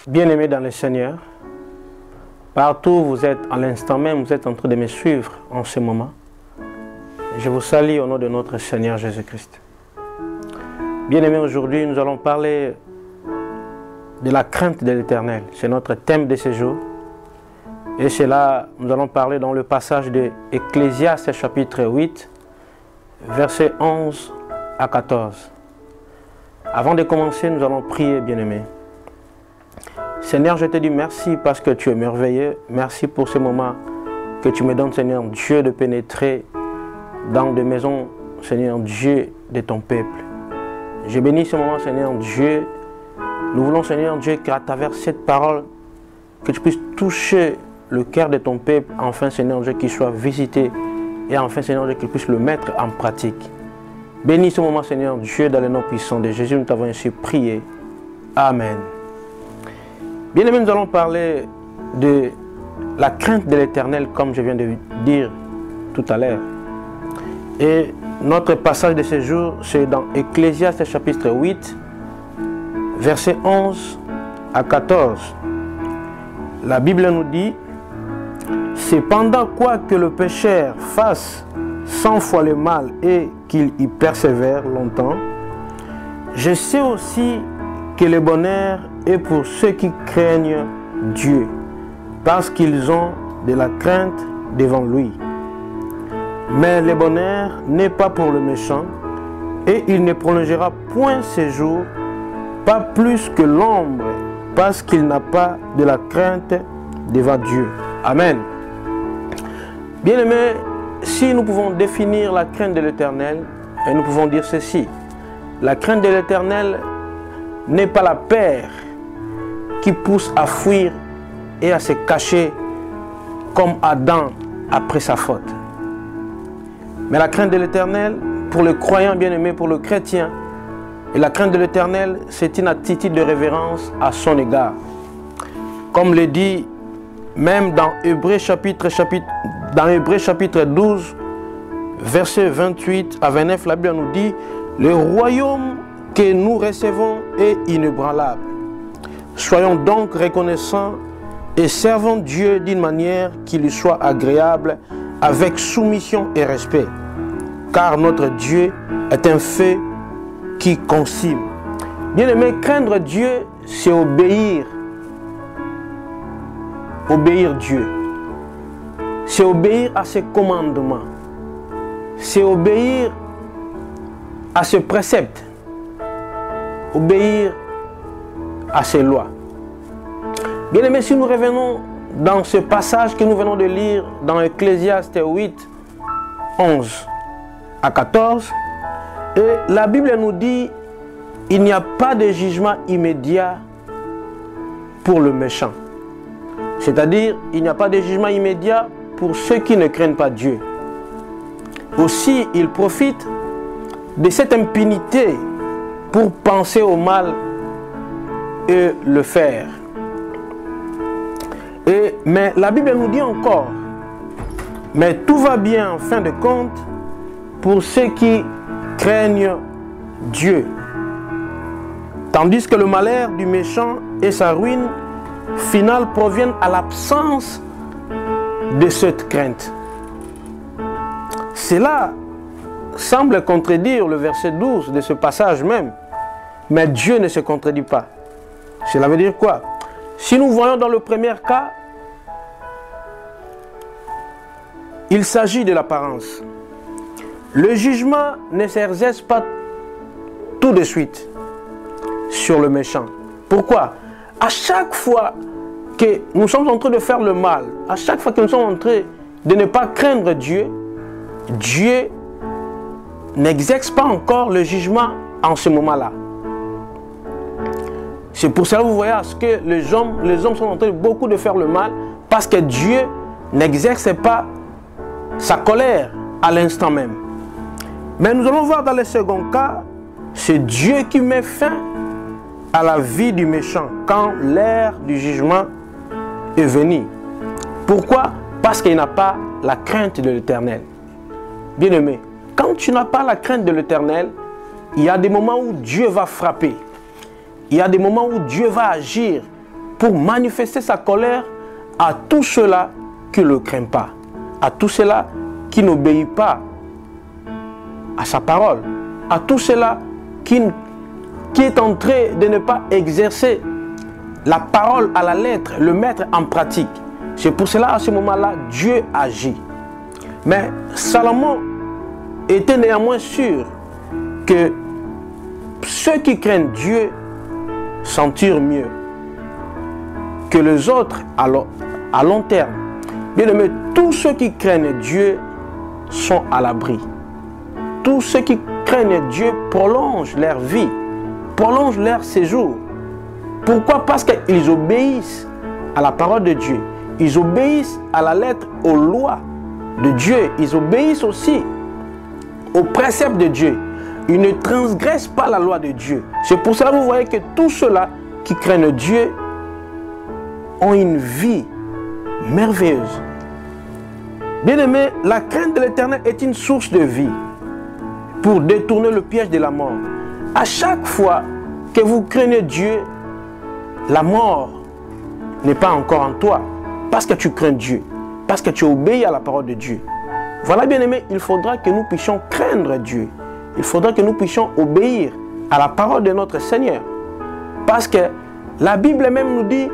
Bien-aimés dans le Seigneur, partout où vous êtes, à l'instant même, vous êtes en train de me suivre en ce moment. Je vous salue au nom de notre Seigneur Jésus-Christ. Bien-aimés, aujourd'hui, nous allons parler de la crainte de l'Éternel. C'est notre thème de ce jour. Et c'est là, nous allons parler dans le passage de Ecclésiaste chapitre 8, versets 11 à 14. Avant de commencer, nous allons prier, bien-aimés. Seigneur, je te dis merci parce que tu es merveilleux. Merci pour ce moment que tu me donnes, Seigneur Dieu, de pénétrer dans des maisons, Seigneur Dieu, de ton peuple. Je bénis ce moment, Seigneur Dieu. Nous voulons, Seigneur Dieu, qu'à travers cette parole, que tu puisses toucher le cœur de ton peuple, enfin, Seigneur Dieu, qu'il soit visité, et enfin, Seigneur Dieu, qu'il puisse le mettre en pratique. Bénis ce moment, Seigneur Dieu, dans le nom puissant de Jésus, nous t'avons ainsi prié. Amen. Bien aimé, nous allons parler de la crainte de l'Éternel, comme je viens de dire tout à l'heure. Et notre passage de ce jour, c'est dans Ecclésiaste chapitre 8, versets 11 à 14. La Bible nous dit: cependant, quoi que le pécheur fasse 100 fois le mal et qu'il y persévère longtemps, je sais aussi que le bonheur est pour ceux qui craignent Dieu, parce qu'ils ont de la crainte devant lui. Mais le bonheur n'est pas pour le méchant, et il ne prolongera point ses jours, pas plus que l'ombre, parce qu'il n'a pas de la crainte devant Dieu. Amen. Bien-aimés, si nous pouvons définir la crainte de l'Éternel, et nous pouvons dire ceci: la crainte de l'Éternel n'est pas la peur qui pousse à fuir et à se cacher comme Adam après sa faute. Mais la crainte de l'Éternel, pour le croyant bien-aimé, pour le chrétien, et la crainte de l'Éternel, c'est une attitude de révérence à son égard. Comme le dit même dans Hébreux chapitre 12, versets 28 à 29, la Bible nous dit: le royaume que nous recevons est inébranlable. Soyons donc reconnaissants et servons Dieu d'une manière qui lui soit agréable, avec soumission et respect. Car notre Dieu est un feu qui consume. Bien-aimé, craindre Dieu, c'est obéir. Obéir Dieu. C'est obéir à ses commandements. C'est obéir à ses préceptes. Obéir à ses lois. Bien-aimés, si nous revenons dans ce passage que nous venons de lire dans Ecclésiaste 8, 11 à 14, et la Bible nous dit: il n'y a pas de jugement immédiat pour le méchant. C'est-à-dire, il n'y a pas de jugement immédiat pour ceux qui ne craignent pas Dieu. Aussi, ils profitent de cette impunité pour penser au mal et le faire. Mais la Bible nous dit encore: mais tout va bien en fin de compte pour ceux qui craignent Dieu. Tandis que le malheur du méchant et sa ruine finale proviennent à l'absence de cette crainte. Cela semble contredire le verset 12 de ce passage même. Mais Dieu ne se contredit pas. Cela veut dire quoi? Si nous voyons dans le premier cas, il s'agit de l'apparence. Le jugement ne s'exerce pas tout de suite sur le méchant. Pourquoi? À chaque fois que nous sommes en train de faire le mal, à chaque fois que nous sommes en train de ne pas craindre Dieu, Dieu n'exerce pas encore le jugement en ce moment-là. C'est pour cela que vous voyez à ce que les hommes sont en train beaucoup de faire le mal, parce que Dieu n'exerce pas sa colère à l'instant même. Mais nous allons voir dans le second cas, c'est Dieu qui met fin à la vie du méchant quand l'heure du jugement est venue. Pourquoi? Parce qu'il n'a pas la crainte de l'Éternel. Bien-aimé, quand tu n'as pas la crainte de l'Éternel, il y a des moments où Dieu va frapper. Il y a des moments où Dieu va agir pour manifester sa colère à tous ceux-là qui ne le craignent pas, à tous ceux-là qui n'obéissent pas à sa parole, à tous ceux-là qui est en train de ne pas exercer la parole à la lettre, le mettre en pratique. C'est pour cela, à ce moment-là, Dieu agit. Mais Salomon était néanmoins sûr que ceux qui craignent Dieu s'en tirent mieux que les autres à long terme. Bien aimé, tous ceux qui craignent Dieu sont à l'abri. Tous ceux qui craignent Dieu prolongent leur vie, prolongent leur séjour. Pourquoi? Parce qu'ils obéissent à la parole de Dieu. Ils obéissent à la lettre, aux lois de Dieu. Ils obéissent aussi aux préceptes de Dieu. Ils ne transgressent pas la loi de Dieu. C'est pour cela que vous voyez que tous ceux-là qui craignent Dieu ont une vie merveilleuse. Bien-aimé, la crainte de l'Éternel est une source de vie pour détourner le piège de la mort. À chaque fois que vous craignez Dieu, la mort n'est pas encore en toi parce que tu crains Dieu, parce que tu obéis à la parole de Dieu. Voilà, bien-aimé, il faudra que nous puissions craindre Dieu. Il faudra que nous puissions obéir à la parole de notre Seigneur. Parce que la Bible même nous dit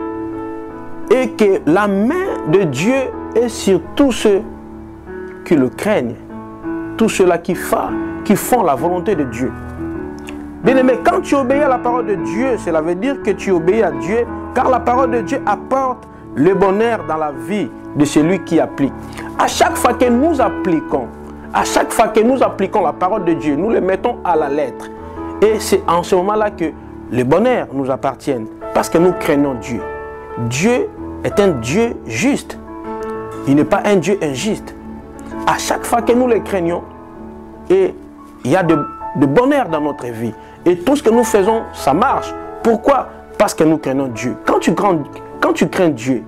et que la main de Dieu est sur tous ceux qui le craignent, tous ceux-là qui font la volonté de Dieu. Bien-aimé, quand tu obéis à la parole de Dieu, cela veut dire que tu obéis à Dieu, car la parole de Dieu apporte le bonheur dans la vie de celui qui applique. À chaque fois que nous appliquons, la parole de Dieu, nous le mettons à la lettre. Et c'est en ce moment-là que le bonheur nous appartient, parce que nous craignons Dieu. Dieu est un Dieu juste. Il n'est pas un Dieu injuste. À chaque fois que nous le craignons, et il y a de bonheur dans notre vie. Et tout ce que nous faisons, ça marche. Pourquoi? Parce que nous craignons Dieu. Quand tu crains Dieu,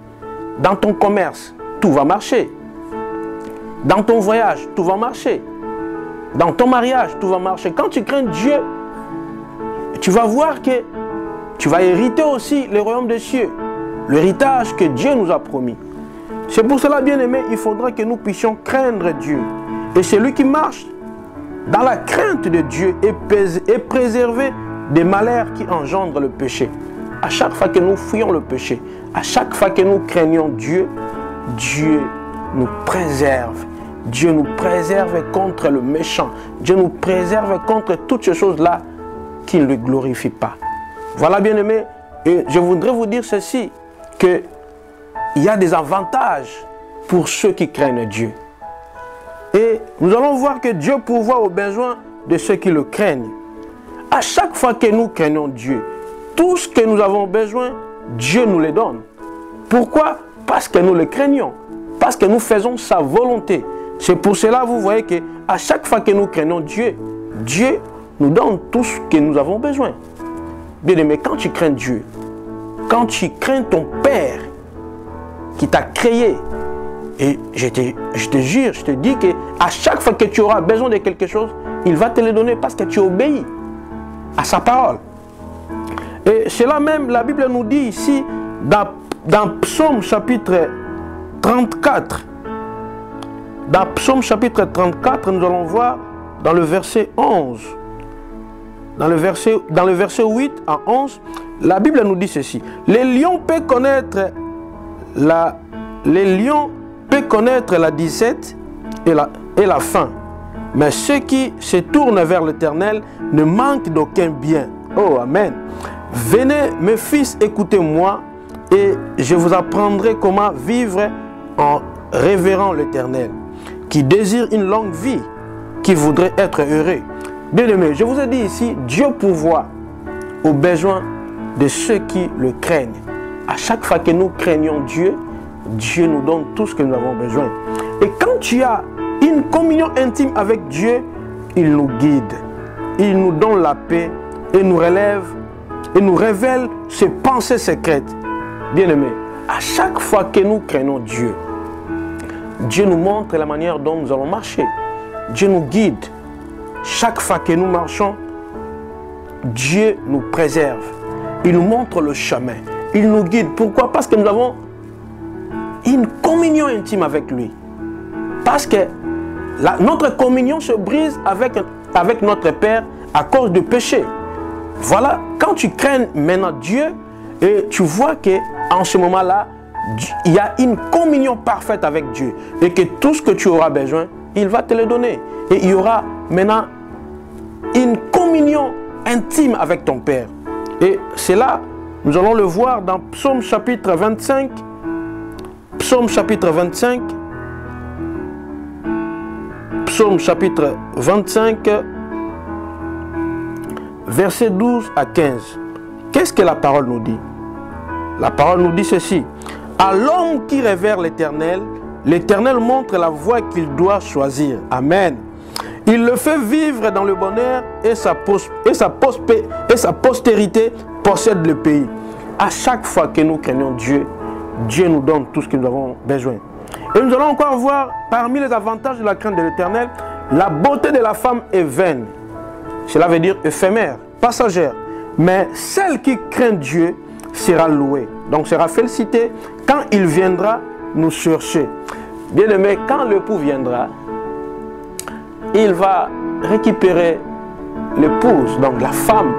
dans ton commerce, tout va marcher. Dans ton voyage, tout va marcher. Dans ton mariage, tout va marcher. Quand tu crains Dieu, tu vas voir que tu vas hériter aussi le royaume des cieux. L'héritage que Dieu nous a promis. C'est pour cela, bien aimé, il faudra que nous puissions craindre Dieu. Et celui qui marche dans la crainte de Dieu est préservé des malheurs qui engendrent le péché. À chaque fois que nous fuyons le péché, à chaque fois que nous craignons Dieu, Dieu nous préserve. Dieu nous préserve contre le méchant. Dieu nous préserve contre toutes ces choses-là qui ne le glorifient pas. Voilà, bien aimé, et je voudrais vous dire ceci, qu'il y a des avantages pour ceux qui craignent Dieu. Et nous allons voir que Dieu pourvoit aux besoins de ceux qui le craignent. À chaque fois que nous craignons Dieu, tout ce que nous avons besoin, Dieu nous le donne. Pourquoi? Parce que nous le craignons. Parce que nous faisons sa volonté. C'est pour cela, vous voyez que à chaque fois que nous craignons Dieu, Dieu nous donne tout ce que nous avons besoin. Bien aimé, quand tu crains Dieu, quand tu crains ton Père qui t'a créé, et je te jure, je te dis qu'à chaque fois que tu auras besoin de quelque chose, il va te le donner parce que tu obéis à sa parole. Et cela même, la Bible nous dit ici, dans Psaume chapitre 34, dans Psaume chapitre 34, nous allons voir dans le verset 11, dans le verset 8 à 11, la Bible nous dit ceci. Les lions peuvent connaître la disette et la faim, mais ceux qui se tournent vers l'Éternel ne manquent d'aucun bien. Oh, amen. Venez, mes fils, écoutez-moi, et je vous apprendrai comment vivre en révérant l'Éternel, qui désire une longue vie, qui voudrait être heureux. Bien aimé, je vous ai dit ici, Dieu pourvoit aux besoins de ceux qui le craignent. À chaque fois que nous craignons Dieu, Dieu nous donne tout ce que nous avons besoin. Et quand tu as une communion intime avec Dieu, il nous guide, il nous donne la paix et nous révèle ses pensées secrètes. Bien aimé, à chaque fois que nous craignons Dieu, Dieu nous montre la manière dont nous allons marcher. Dieu nous guide. Chaque fois que nous marchons, Dieu nous préserve. Il nous montre le chemin. il nous guide. Pourquoi? Parce que nous avons une communion intime avec lui. Parce que notre communion se brise avec notre Père à cause du péché. Voilà, quand tu crains maintenant Dieu, et tu vois qu'en ce moment-là, il y a une communion parfaite avec Dieu. Et que tout ce que tu auras besoin, il va te le donner. Et il y aura maintenant une communion intime avec ton Père. Et c'est là, nous allons le voir dans Psaume chapitre 25. Psaume chapitre 25. Psaume chapitre 25, versets 12 à 15. Qu'est-ce que la parole nous dit? La parole nous dit ceci. À l'homme qui révère l'Éternel, l'Éternel montre la voie qu'il doit choisir. Amen. Il le fait vivre dans le bonheur et sa postérité possède le pays. À chaque fois que nous craignons Dieu, Dieu nous donne tout ce que nous avons besoin. Et nous allons encore voir parmi les avantages de la crainte de l'Éternel, la beauté de la femme est vaine. Cela veut dire éphémère, passagère. Mais celle qui craint Dieu sera louée. Donc sera félicitée quand il viendra nous chercher. Bien aimé, quand l'époux viendra, il va récupérer l'épouse, donc la femme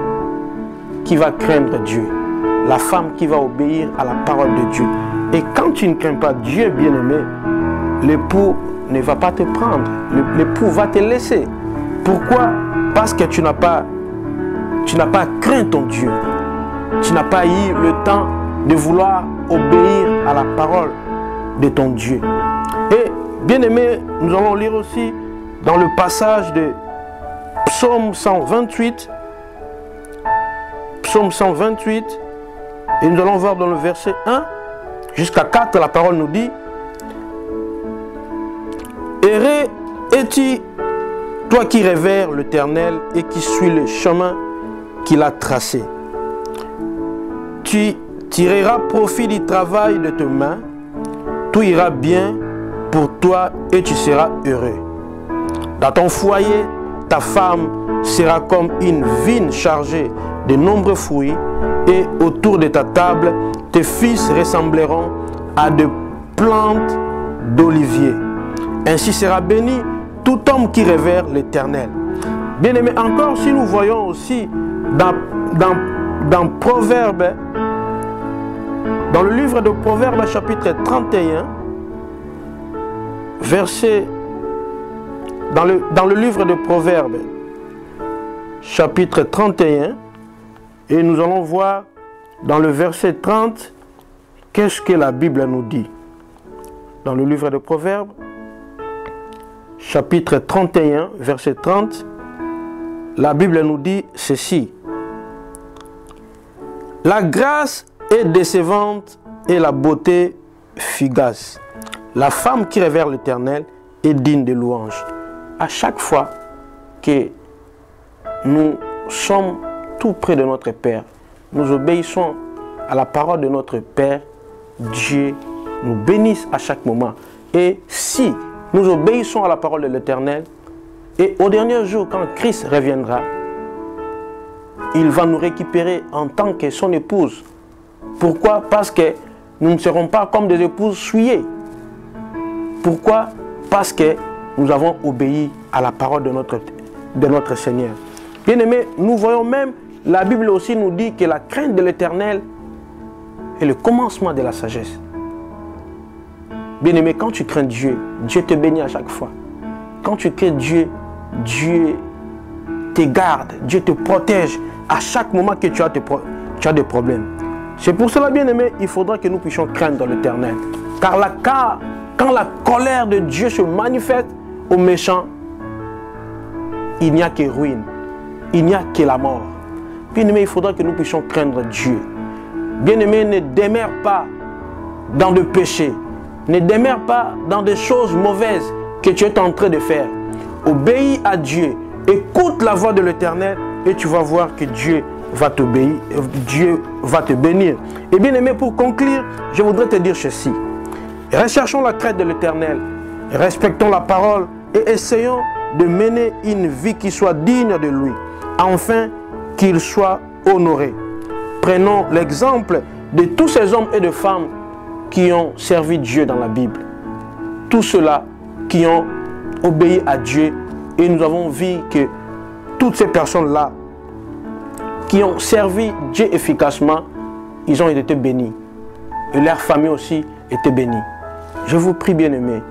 qui va craindre Dieu. La femme qui va obéir à la parole de Dieu. Et quand tu ne crains pas Dieu, bien-aimé, l'époux ne va pas te prendre. L'époux va te laisser. Pourquoi? Parce que tu n'as pas craint ton Dieu. Tu n'as pas eu le temps de vouloir obéir à la parole de ton Dieu. Et bien-aimé, nous allons lire aussi dans le passage de Psaume 128. Psaume 128. Et nous allons voir dans le verset 1 jusqu'à 4, la parole nous dit: Erré es-tu, toi qui révères l'Éternel et qui suis le chemin qu'il a tracé. Tu tireras profit du travail de tes mains, tout ira bien pour toi et tu seras heureux. Dans ton foyer, ta femme sera comme une vigne chargée de nombreux fruits, et autour de ta table, tes fils ressembleront à de plantes d'olivier. Ainsi sera béni tout homme qui révère l'Éternel. Bien-aimé, encore si nous voyons aussi dans Proverbes, dans le livre de Proverbes chapitre 31, verset, dans le livre de Proverbes chapitre 31, et nous allons voir dans le verset 30, qu'est-ce que la Bible nous dit. Dans le livre de Proverbes, chapitre 31, verset 30, la Bible nous dit ceci. La grâce est décevante et la beauté fugace. La femme qui révère l'Éternel est digne de louange. À chaque fois que nous sommes tout près de notre Père, nous obéissons à la parole de notre Père, Dieu nous bénisse à chaque moment. Et si nous obéissons à la parole de l'Éternel, et au dernier jour, quand Christ reviendra, il va nous récupérer en tant que son épouse. Pourquoi? Parce que nous ne serons pas comme des épouses souillées. Pourquoi? Parce que nous avons obéi à la parole de notre Seigneur. Bien-aimés, nous voyons même, la Bible aussi nous dit que la crainte de l'Éternel est le commencement de la sagesse. Bien-aimé, quand tu crains Dieu, Dieu te bénit à chaque fois. Quand tu crains Dieu, Dieu te garde, Dieu te protège à chaque moment que tu as des problèmes. C'est pour cela, bien-aimé, il faudra que nous puissions craindre l'Éternel. Car quand la colère de Dieu se manifeste aux méchants, il n'y a que ruine, il n'y a que la mort. Bien-aimé, il faudra que nous puissions craindre Dieu. Bien-aimé, ne demeure pas dans le péché. Ne demeure pas dans des choses mauvaises que tu es en train de faire. Obéis à Dieu. Écoute la voix de l'Éternel et tu vas voir que Dieu va t'obéir, Dieu va te bénir. Et bien aimé, pour conclure, je voudrais te dire ceci. Recherchons la crainte de l'Éternel, respectons la parole et essayons de mener une vie qui soit digne de lui, afin qu'il soit honoré. Prenons l'exemple de tous ces hommes et de femmes qui ont servi Dieu dans la Bible. Tous ceux-là qui ont obéi à Dieu. Et nous avons vu que toutes ces personnes-là qui ont servi Dieu efficacement, ils ont été bénis. Et leur famille aussi était bénie. Je vous prie, bien-aimés,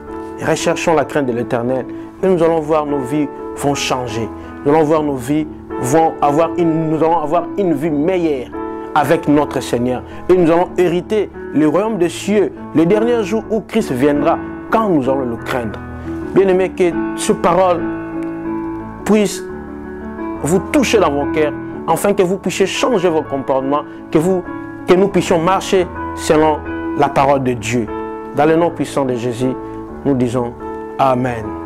recherchons la crainte de l'Éternel et nous allons voir nos vies vont changer. Nous allons voir nos vies vont avoir une vie meilleure avec notre Seigneur. Et nous allons hériter le royaume des cieux, le dernier jour où Christ viendra, quand nous allons le craindre. Bien-aimés, que ces paroles puissent vous toucher dans vos cœurs, afin que vous puissiez changer vos comportements, que nous puissions marcher selon la parole de Dieu. Dans le nom puissant de Jésus, nous disons Amen.